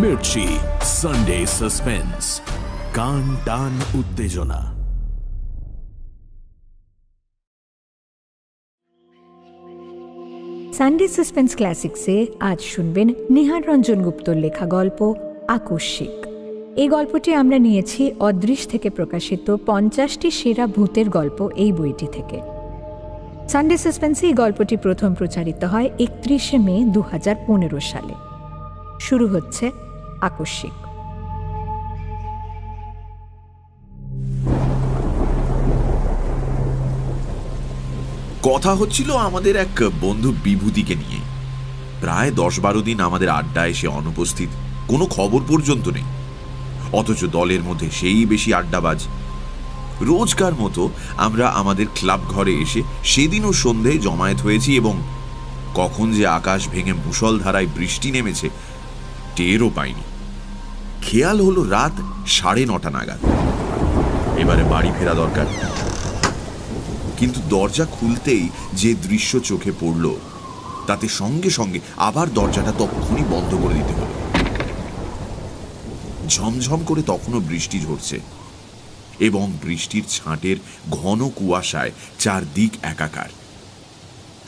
Mirchi Sunday suspense, কান টান উত্তেজনা। সানডে সাসপেন্স ক্লাসিক্সে আজ শুনবেন নিহার রঞ্জন গুপ্তর লেখা গল্প আকস্মিক। এই গল্পটি আমরা নিয়েছি অদৃশ থেকে প্রকাশিত 50টি সেরা ভূতের গল্প এই বইটি থেকে। সানডে সাসপেন্সে এই গল্পটি প্রথম প্রচারিত হয় 31শে মে 2015 সালে। শুরু হচ্ছে আকস্মিক। কথা হচ্ছিল আমাদের এক বন্ধু বিভূতিকে নিয়ে। প্রায় 10-12 দিন আমাদের আড্ডায় সে অনুপস্থিত, কোনো খবর পর্যন্ত নেই। অথচ দলের মধ্যে সেই বেশি আড্ডাবাজ। রোজকার মতো আমরা আমাদের ক্লাব ঘরে এসে সেদিনও সন্ধ্যায় জমায়েত হয়েছি এবং কখন যে আকাশ ভেঙে মুষলধারায় বৃষ্টি নেমেছে টেরও পাইনি। খেয়াল হলো রাত 9:30 নাগাদ। এবারে বাড়ি ফেরা দরকার। কিন্তু দরজা খুলতেই যে দৃশ্য চোখে পড়ল তাতে সঙ্গে সঙ্গে আবার দরজাটা তখনই বন্ধ করে দিতে হলো। ঝমঝম করে তখনও বৃষ্টি ঝরছে এবং বৃষ্টির ছাঁটের ঘন কুয়াশায় চারদিক একাকার।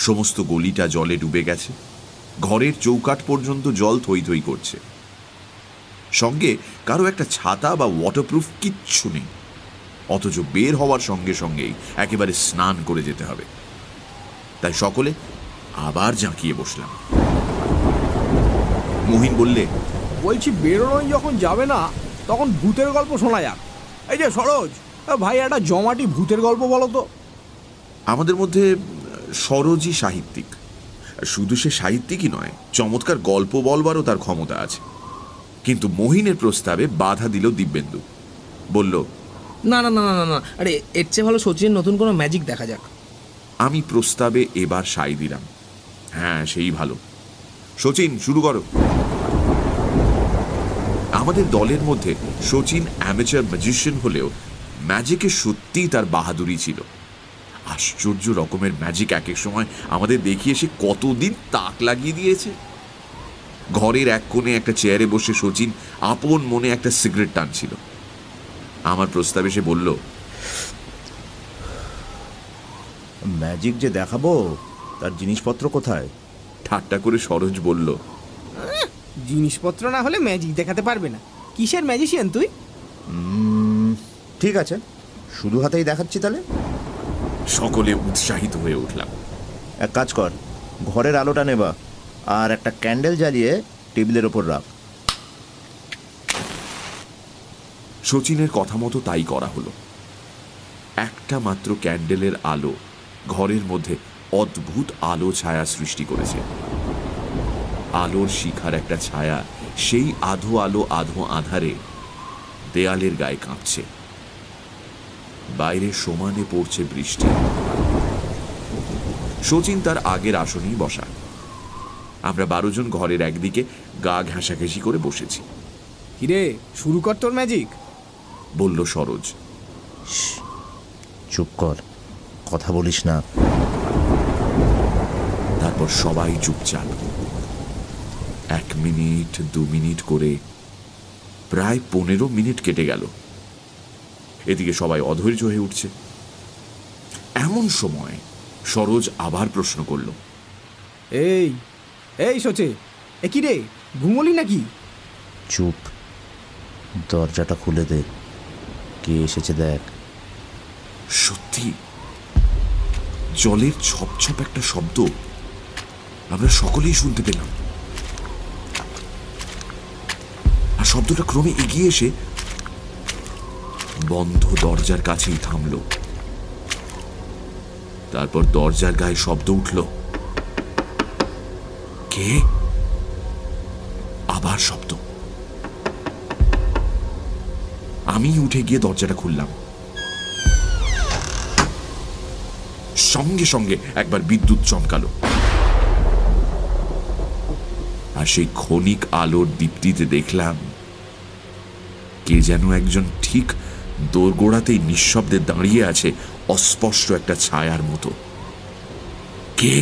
সমস্ত গলিটা জলে ডুবে গেছে। ঘরের চৌকাঠ পর্যন্ত জল থই থই করছে। সঙ্গে কারো একটা ছাতা বা ওয়াটারপ্রুফ কিচ্ছু নেই। অথচ বের হওয়ার সঙ্গে সঙ্গেই একেবারে স্নান করে যেতে হবে। তাই সকলে আবার জাঁকিয়ে বসলাম। মহিন বললে, বলছি বেরোনোই যখন যাবে না তখন ভূতের গল্প শোনা যাক। এই যে সরোজ ভাই, একটা জমাটি ভূতের গল্প বলো তো। আমাদের মধ্যে সরোজই সাহিত্যিক। শুধু সে সাহিত্যিকই নয়, চমৎকার গল্প বলবারও তার ক্ষমতা আছে। কিন্তু মহিনের প্রস্তাবে বাধা দিল দিব্যেন্দু। বলল, না না না না না, আরে এর চেয়ে ভালো সচিনের নতুন কোনো ম্যাজিক দেখা যাক। আমি প্রস্তাবে এবার সাই দিলাম। হ্যাঁ, সেই ভালো। সচিন, শুরু করো। আমাদের দলের মধ্যে সচিন অ্যামেচার ম্যাজিশিয়ান হলেও ম্যাজিকে সত্যিই তার বাহাদুরি ছিল। আশ্চর্য রকমের ম্যাজিক এক এক সময় আমাদের দেখিয়ে সে কতদিন তাক লাগিয়ে দিয়েছে। ঘরের এক কোণে একটা চেয়ারে বসে সচিন আপন মনে একটা সিগারেট টানছিল। আমার প্রস্তাবে সে বলল, ম্যাজিক যে দেখাবো তার জিনিসপত্র কোথায়? ঠাট্টা করে সরোজ বলল, জিনিসপত্র না হলে ম্যাজিক দেখাতে পারবে না। কিসের ম্যাজিশিয়ান তুই? ঠিক আছে, শুধু হাতেই দেখাচ্ছি তাহলে। সকলে উৎসাহিত হয়ে উঠলাম। এক কাজ কর, ঘরের আলোটা নেবা আর একটা ক্যান্ডেল জ্বালিয়ে টেবিলের ওপর রাখ। সচিনের কথা মতো তাই করা হলো। একটা মাত্র ক্যান্ডেলের আলো ঘরের মধ্যে অদ্ভুত আলো ছায়া সৃষ্টি করেছে। আলোর শিখার একটা ছায়া সেই আধো আলো আধো আধারে দেয়ালের গায়ে কাঁপছে। বাইরে সমানে পড়ছে বৃষ্টি। সচিন তার আগের আসনেই বসা। আমরা 12 জন ঘরের একদিকে গা ঘেঁষাঘেঁষি করে বসেছি। হিরে, শুরু কর তোর ম্যাজিক, বলল সরোজ। চুপ কর, কথা বলিস না। তারপর সবাই চুপচাপ। 1 মিনিট 2 মিনিট করে প্রায় 15 মিনিট কেটে গেল। এদিকে সবাই অধৈর্য হয়ে উঠছে। এমন সময় সরোজ আবার প্রশ্ন করল, এই এই সচে, এ কি রে, ঘুমোলি নাকি? চুপ, দরজাটা খুলে দে, কে এসেছে দেখ। সত্যি জলের ছপছপ একটা শব্দ আমরা সকলেই শুনতে পেলাম। আর শব্দটা ক্রমে এগিয়ে এসে বন্ধ দরজার কাছেই থামল। তারপর দরজার গায়ে শব্দ উঠল, কে? আবার শব্দ। আমি উঠে গিয়ে দরজাটা খুললাম। সঙ্গে সঙ্গে একবার বিদ্যুৎ চমকালো। আর সেই ক্ষণিক আলোর দীপ্তিতে দেখলাম কে যেন একজন ঠিক দোরগোড়াতেই নিঃশব্দে দাঁড়িয়ে আছে, অস্পষ্ট একটা ছায়ার মতো। কে?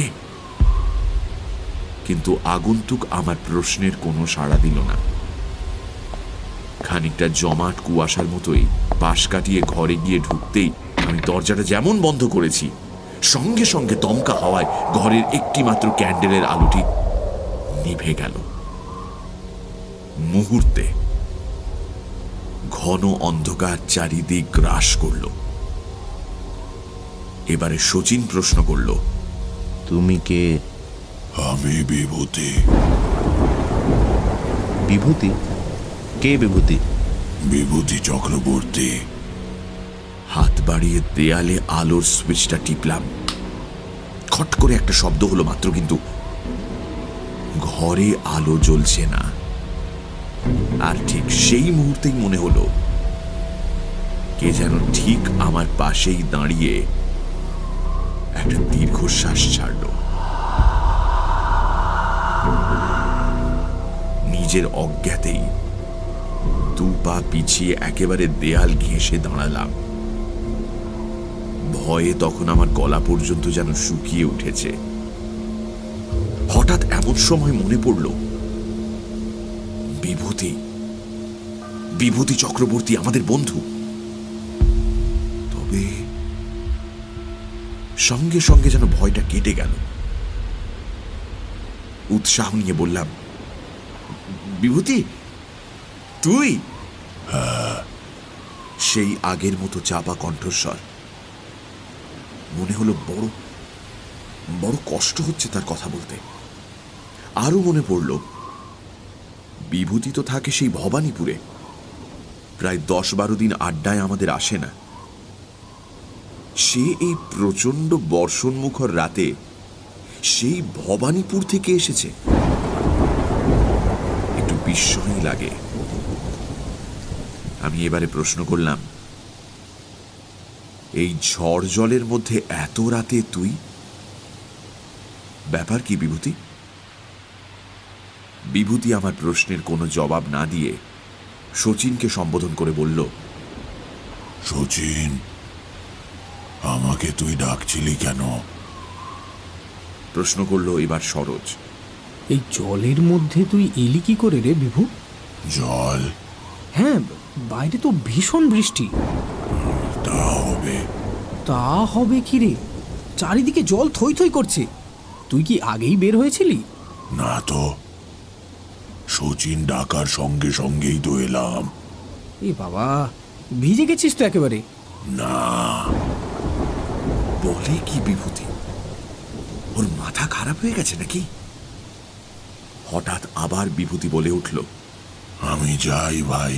কিন্তু আগন্তুক আমার প্রশ্নের কোনো সাড়া দিল না। খানিকটা জমাট কুয়াশার মতোই পাশ কাটিয়ে ঘরে গিয়ে ঢুকতেই আমি দরজাটা যেমন বন্ধ করেছি, সঙ্গে সঙ্গে দমকা হাওয়ায় ঘরের একটি মাত্র ক্যান্ডেলের আলোটি নিভে গেল। মুহূর্তে ঘন অন্ধকার চারিদিক গ্রাস করল। এবারে শচীন প্রশ্ন করল, তুমি কে? আমি বিভূতি। বিভূতি? কে বিভূতি? বিভূতি চক্রবর্তী। হাত বাড়িয়ে দেয়ালে আলোর সুইচটা টিপলাম। খট করে একটা শব্দ হলো মাত্র, কিন্তু ঘরে আলো জ্বলছে না। আর ঠিক সেই মুহূর্তেই মনে হলো কে যেন ঠিক আমার পাশেই দাঁড়িয়ে একটা দীর্ঘশ্বাস ছাড়ল। নিজের অজ্ঞাতেই দু পা পিছিয়ে একেবারে দেয়াল ঘেঁষে দাঁড়ালাম। ভয়ে তখন আমার গলা পর্যন্ত যেন শুকিয়ে উঠেছে। হঠাৎ এমন সময় মনে পড়ল বিভূতি, বিভূতি চক্রবর্তী আমাদের বন্ধু। তবে সঙ্গে সঙ্গে যেন ভয়টা কেটে গেল। উৎসাহ নিয়ে বললাম, বিভূতি তুই? সেই আগের মতো চাপা কণ্ঠস্বর। মনে হলো বড় বড় কষ্ট হচ্ছে তার কথা বলতে। আরো মনে পড়ল বিভূতি তো থাকে সেই ভবানীপুরে, প্রায় 10-12 দিন আড্ডায় আমাদের আসে না। সে এই প্রচন্ড বর্ষণমুখর রাতে সেই ভবানীপুর থেকে এসেছে। একটু বিস্ময়ই লাগে। আমি এবারে প্রশ্ন করলাম, এই ঝড় জলের মধ্যে এত রাতে তুই? ব্যাপার কি বিভূতি? বিভূতি আমার প্রশ্নের কোনো জবাব না দিয়ে শচীনকে সম্বোধন করে বলল, শচীন, আমাকে তুই ডাকছিলি কেন? প্রশ্ন করল এবার সরোজ। এই জলের মধ্যে তুই এলি কি করে রে বিভু? জল? হ্যাঁ, বাইরে তো ভীষণ বৃষ্টি। তা হবে। তা হবে কি রে? চারিদিকে জল থই থই করছে। তুই কি আগেই বের হয়েছিলি? না তো, শচীন ডাকার সঙ্গে সঙ্গেই তো এলাম। এ বাবা, ভিজে গেছিস তো একেবারে? না। বলে কি বিভূতি? ওর মাথা খারাপ হয়ে গেছে নাকি? হঠাৎ আবার বিভূতি বলে উঠল, আমি যাই ভাই,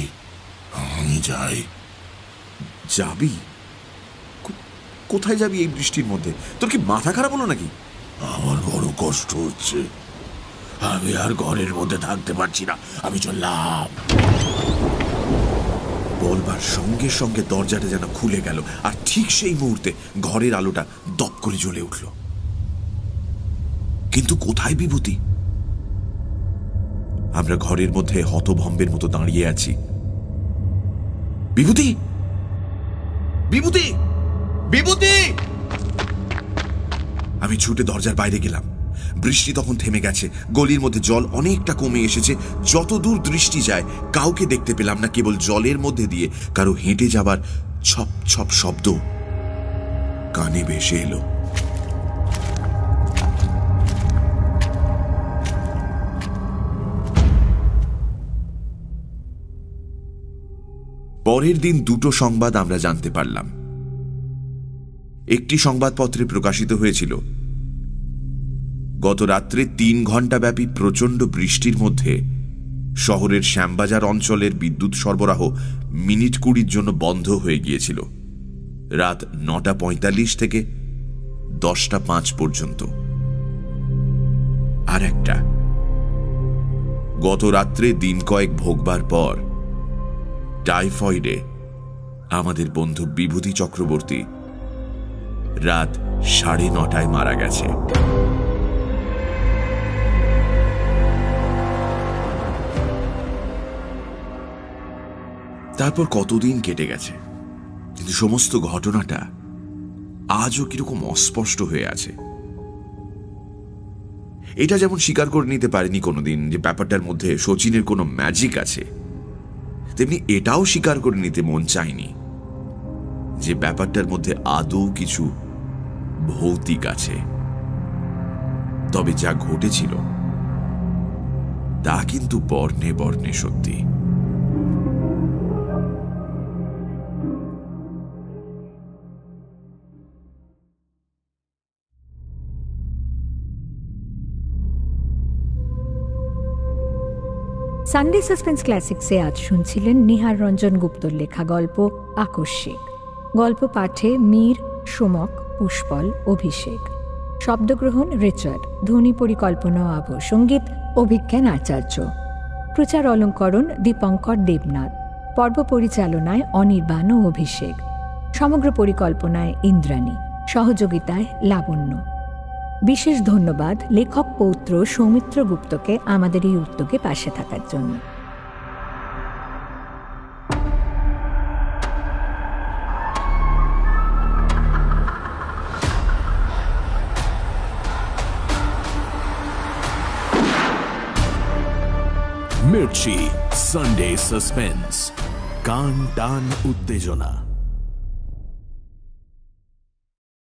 আমি যাই। যাবি? কোথায় যাবি এই বৃষ্টির মধ্যে? তোর কি মাথা খারাপ হলো নাকি? আমার বড় কষ্ট হচ্ছে, আমি আর ঘরের মধ্যে থাকতে পারছি না, আমি চললাম। বলবার সঙ্গে সঙ্গে দরজাটা যেন খুলে গেল, আর ঠিক সেই মুহূর্তে ঘরের আলোটা দপ করে জ্বলে উঠল। কিন্তু কোথায় বিভূতি? আমরা ঘরের মধ্যে হতভম্বের মতো দাঁড়িয়ে আছি। বিভূতি, বিভূতি, বিভূতি! আমি ছুটে দরজার বাইরে গেলাম। বৃষ্টি তখন থেমে গেছে। গলির মধ্যে জল অনেকটা কমে এসেছে। যতদূর দৃষ্টি যায় কাউকে দেখতে পেলাম না, কেবল জলের মধ্যে দিয়ে কারো হেঁটে যাবার ছপ ছপ শব্দ কানে ভেসে এলো। পরের দিন দুটো সংবাদ আমরা জানতে পারলাম। একটি সংবাদপত্রে প্রকাশিত হয়েছিল, গত রাত্রে 3 ঘণ্টা ব্যাপী প্রচণ্ড বৃষ্টির মধ্যে শহরের শ্যামবাজার অঞ্চলের বিদ্যুৎ সরবরাহ মিনিট 20 জন্য বন্ধ হয়ে গিয়েছিল, রাত 9:45 থেকে 10:05 পর্যন্ত। আর একটা, গত রাত্রে দিন কয়েক ভোগবার পর টাইফয়েডে আমাদের বন্ধু বিভূতি চক্রবর্তী রাত 9:30 মারা গেছে। তারপর কতদিন কেটে গেছে, কিন্তু সমস্ত ঘটনাটা আজও কিরকম অস্পষ্ট হয়ে আছে। এটা যেমন স্বীকার করে নিতে পারেনি কোনোদিন যে ব্যাপারটার মধ্যে শচীনের কোনো ম্যাজিক আছে, তেমনি এটাও স্বীকার করে নিতে মন চায়নি যে ব্যাপারটার মধ্যে আদৌ কিছু ভৌতিক আছে। তবে যা ঘটেছিল তা কিন্তু বর্ণে বর্ণে সত্যি। সানডে সাসপেন্স ক্লাসিক্সে আজ শুনছিলেন নিহার রঞ্জন গুপ্তর লেখা গল্প আকস্মিক। গল্প পাঠে মীর, সুমক, পুষ্পল, অভিষেক। শব্দগ্রহণ রিচার্ড। ধ্বনি পরিকল্পনা ও আবহ সঙ্গীত অভিজ্ঞান আচার্য। প্রচার অলঙ্করণ দীপঙ্কর দেবনাথ। পর্ব পরিচালনায় অনির্বাণ ও অভিষেক। সমগ্র পরিকল্পনায় ইন্দ্রাণী। সহযোগিতায় লাবণ্য। বিশেষ ধন্যবাদ লেখক পৌত্র সৌমিত্র গুপ্তকে আমাদের এই উদ্যোগে পাশে থাকার জন্য। মির্চি সানডে সাসপেন্স, কান টান উত্তেজনা।